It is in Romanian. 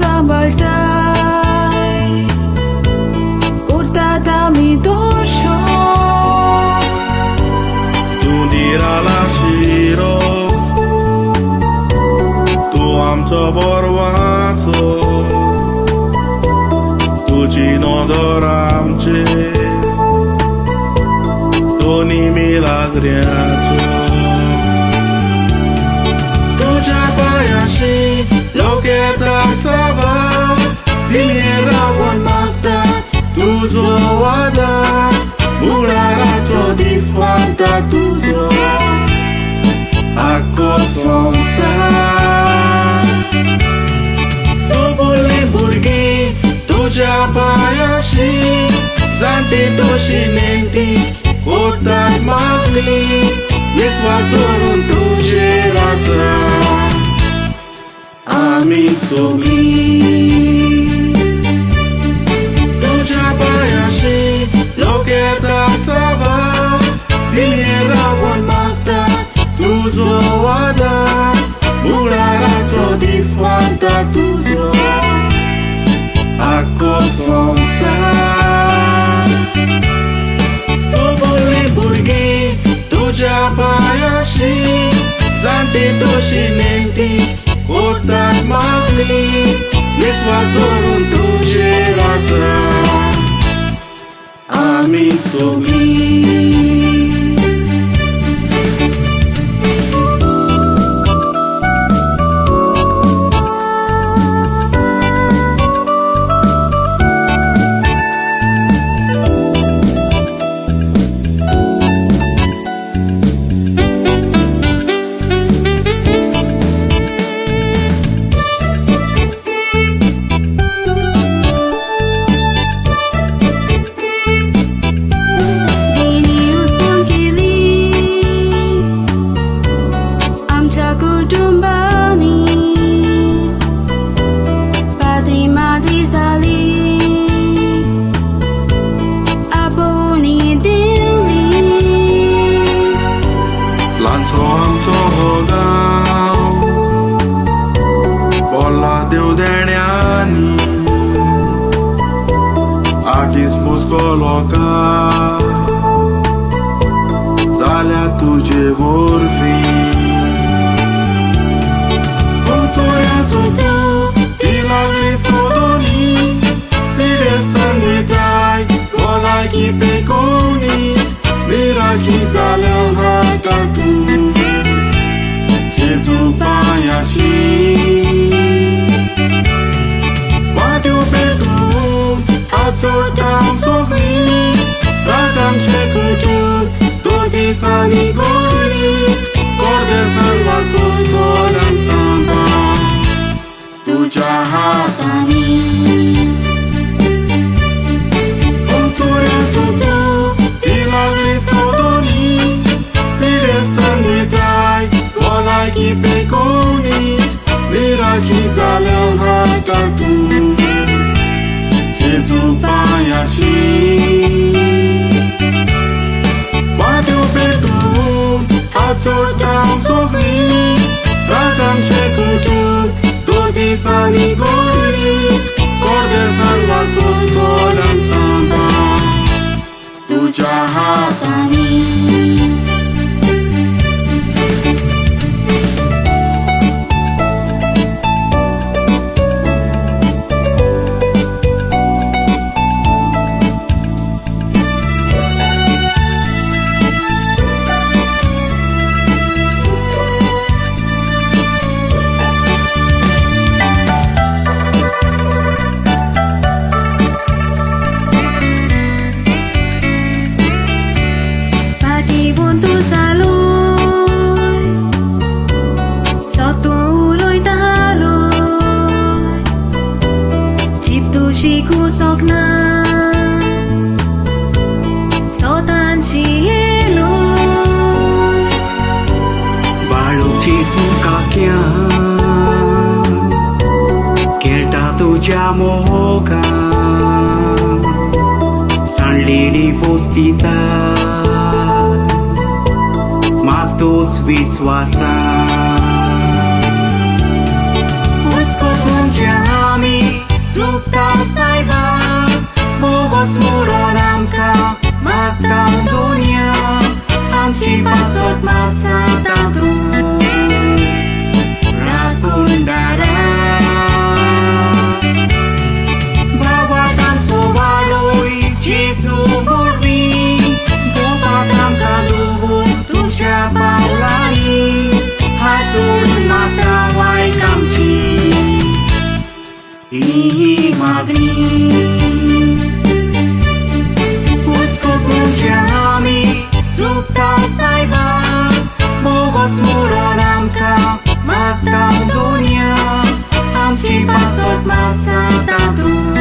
sambaltai Kurtata mi dosho Tu dirala shiro Tu amcho borwaso Tu chino doramche Tu ni milagriacho Tu japayashi loketa saba Dinera wan makta tuzo wada Mularacho diswanta tuzo Ako somsa Sobole burgi tuja payashi Zante toshinenti Kotat magli Viswasorun tuje rasa Amin sogi Tuja payashi Loketa saba Dinera wan makta Tuzo wada Mularacho diswanta tuzo Ako somsa Sobole burgi Tuja payashi Zante toshinenti Kotat magli Viswasorun tuje rasa Amin sogi Matos viswasa Usko punjami pasot masa tatu Rakundara Bawa tam sobaloi Jesu burvi Gopatam kalubu Tu siapa ulani Hatsurun mata wai kamci Ihi magni Uskut musyami Supta saiba Bogos muronamka Matang dunia Amci pasot masa tatu